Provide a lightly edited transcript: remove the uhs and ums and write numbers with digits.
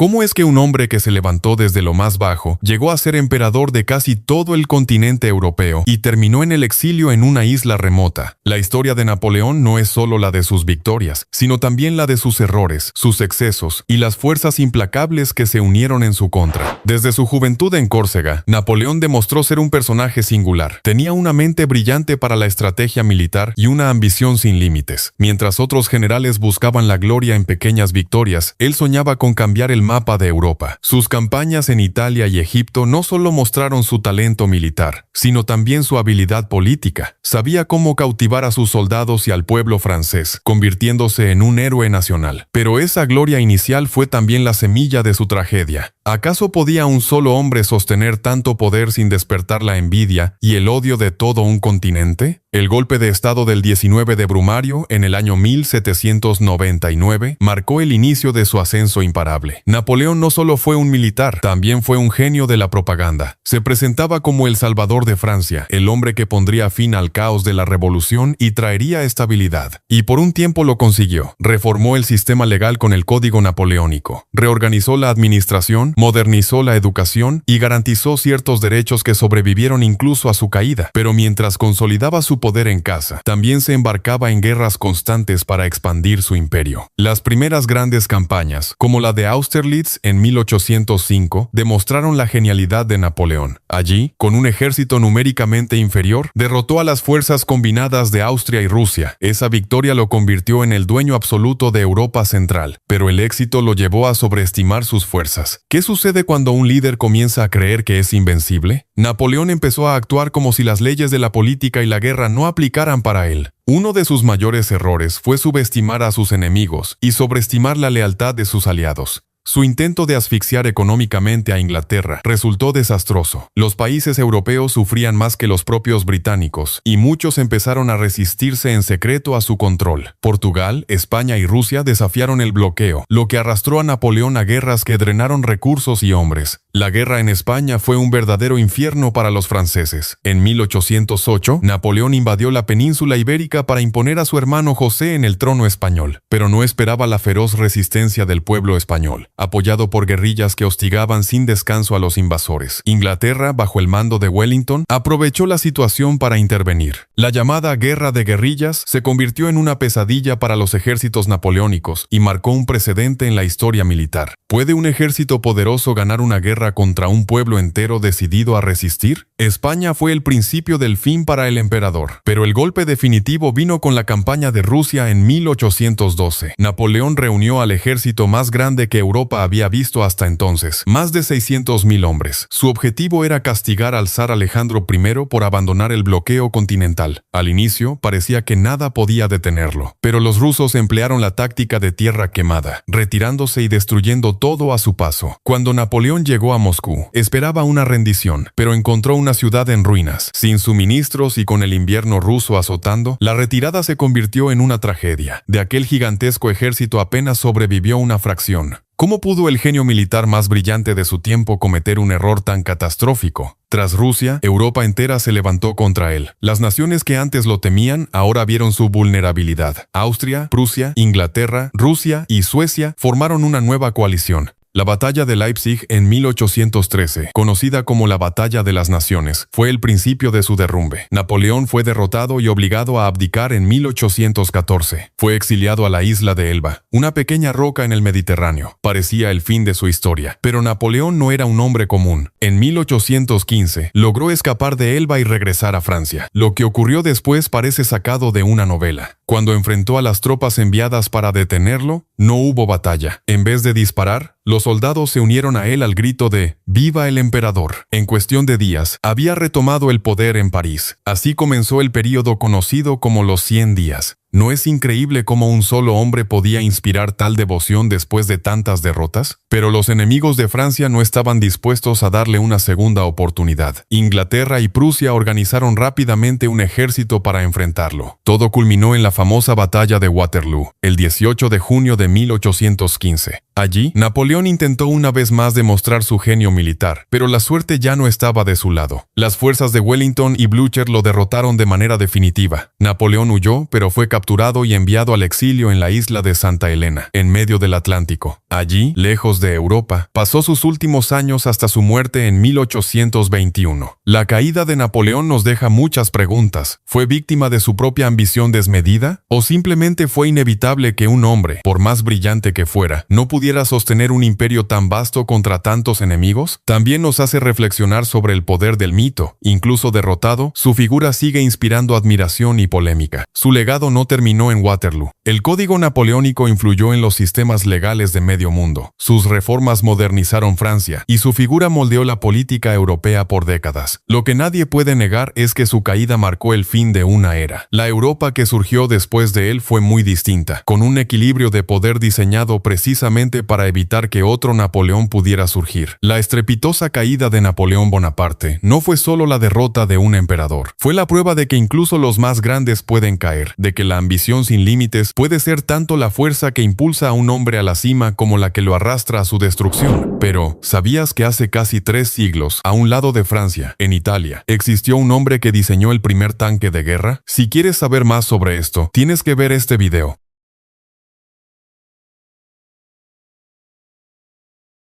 ¿Cómo es que un hombre que se levantó desde lo más bajo llegó a ser emperador de casi todo el continente europeo y terminó en el exilio en una isla remota? La historia de Napoleón no es solo la de sus victorias, sino también la de sus errores, sus excesos y las fuerzas implacables que se unieron en su contra. Desde su juventud en Córcega, Napoleón demostró ser un personaje singular. Tenía una mente brillante para la estrategia militar y una ambición sin límites. Mientras otros generales buscaban la gloria en pequeñas victorias, él soñaba con cambiar el mapa de Europa. Sus campañas en Italia y Egipto no solo mostraron su talento militar, sino también su habilidad política. Sabía cómo cautivar a sus soldados y al pueblo francés, convirtiéndose en un héroe nacional. Pero esa gloria inicial fue también la semilla de su tragedia. ¿Acaso podía un solo hombre sostener tanto poder sin despertar la envidia y el odio de todo un continente? El golpe de estado del 19 de Brumario, en el año 1799, marcó el inicio de su ascenso imparable. Napoleón no solo fue un militar, también fue un genio de la propaganda. Se presentaba como el salvador de Francia, el hombre que pondría fin al caos de la revolución y traería estabilidad. Y por un tiempo lo consiguió. Reformó el sistema legal con el Código Napoleónico, reorganizó la administración, modernizó la educación y garantizó ciertos derechos que sobrevivieron incluso a su caída. Pero mientras consolidaba su poder en casa, también se embarcaba en guerras constantes para expandir su imperio. Las primeras grandes campañas, como la de Austerlitz en 1805, demostraron la genialidad de Napoleón. Allí, con un ejército numéricamente inferior, derrotó a las fuerzas combinadas de Austria y Rusia. Esa victoria lo convirtió en el dueño absoluto de Europa Central, pero el éxito lo llevó a sobreestimar sus fuerzas. ¿Qué sucede cuando un líder comienza a creer que es invencible? Napoleón empezó a actuar como si las leyes de la política y la guerra no aplicaran para él. Uno de sus mayores errores fue subestimar a sus enemigos y sobreestimar la lealtad de sus aliados. Su intento de asfixiar económicamente a Inglaterra resultó desastroso. Los países europeos sufrían más que los propios británicos, y muchos empezaron a resistirse en secreto a su control. Portugal, España y Rusia desafiaron el bloqueo, lo que arrastró a Napoleón a guerras que drenaron recursos y hombres. La guerra en España fue un verdadero infierno para los franceses. En 1808, Napoleón invadió la península ibérica para imponer a su hermano José en el trono español, pero no esperaba la feroz resistencia del pueblo español, apoyado por guerrillas que hostigaban sin descanso a los invasores. Inglaterra, bajo el mando de Wellington, aprovechó la situación para intervenir. La llamada Guerra de Guerrillas se convirtió en una pesadilla para los ejércitos napoleónicos y marcó un precedente en la historia militar. ¿Puede un ejército poderoso ganar una guerra contra un pueblo entero decidido a resistir? España fue el principio del fin para el emperador, pero el golpe definitivo vino con la campaña de Rusia en 1812. Napoleón reunió al ejército más grande que Europa había visto hasta entonces, más de 600.000 hombres. Su objetivo era castigar al zar Alejandro I por abandonar el bloqueo continental. Al inicio, parecía que nada podía detenerlo, pero los rusos emplearon la táctica de tierra quemada, retirándose y destruyendo todo a su paso. Cuando Napoleón llegó a Moscú, esperaba una rendición, pero encontró una ciudad en ruinas, sin suministros y con el invierno ruso azotando. La retirada se convirtió en una tragedia. De aquel gigantesco ejército apenas sobrevivió una fracción. ¿Cómo pudo el genio militar más brillante de su tiempo cometer un error tan catastrófico? Tras Rusia, Europa entera se levantó contra él. Las naciones que antes lo temían ahora vieron su vulnerabilidad. Austria, Prusia, Inglaterra, Rusia y Suecia formaron una nueva coalición. La batalla de Leipzig en 1813, conocida como la Batalla de las Naciones, fue el principio de su derrumbe. Napoleón fue derrotado y obligado a abdicar en 1814. Fue exiliado a la isla de Elba, una pequeña roca en el Mediterráneo. Parecía el fin de su historia, pero Napoleón no era un hombre común. En 1815, logró escapar de Elba y regresar a Francia. Lo que ocurrió después parece sacado de una novela. Cuando enfrentó a las tropas enviadas para detenerlo, no hubo batalla. En vez de disparar, los soldados se unieron a él al grito de ¡Viva el emperador! En cuestión de días, había retomado el poder en París. Así comenzó el período conocido como los 100 días. ¿No es increíble cómo un solo hombre podía inspirar tal devoción después de tantas derrotas? Pero los enemigos de Francia no estaban dispuestos a darle una segunda oportunidad. Inglaterra y Prusia organizaron rápidamente un ejército para enfrentarlo. Todo culminó en la famosa batalla de Waterloo, el 18 de junio de 1815. Allí, Napoleón intentó una vez más demostrar su genio militar, pero la suerte ya no estaba de su lado. Las fuerzas de Wellington y Blücher lo derrotaron de manera definitiva. Napoleón huyó, pero fue capaz capturado y enviado al exilio en la isla de Santa Elena, en medio del Atlántico. Allí, lejos de Europa, pasó sus últimos años hasta su muerte en 1821. La caída de Napoleón nos deja muchas preguntas. ¿Fue víctima de su propia ambición desmedida? ¿O simplemente fue inevitable que un hombre, por más brillante que fuera, no pudiera sostener un imperio tan vasto contra tantos enemigos? También nos hace reflexionar sobre el poder del mito. Incluso derrotado, su figura sigue inspirando admiración y polémica. Su legado no terminó en Waterloo. El código napoleónico influyó en los sistemas legales de medio mundo. Sus reformas modernizaron Francia, y su figura moldeó la política europea por décadas. Lo que nadie puede negar es que su caída marcó el fin de una era. La Europa que surgió después de él fue muy distinta, con un equilibrio de poder diseñado precisamente para evitar que otro Napoleón pudiera surgir. La estrepitosa caída de Napoleón Bonaparte no fue solo la derrota de un emperador. Fue la prueba de que incluso los más grandes pueden caer, de que la ambición sin límites puede ser tanto la fuerza que impulsa a un hombre a la cima como la que lo arrastra a su destrucción. Pero, ¿sabías que hace casi 3 siglos, a un lado de Francia, en Italia, existió un hombre que diseñó el primer tanque de guerra? Si quieres saber más sobre esto, tienes que ver este video.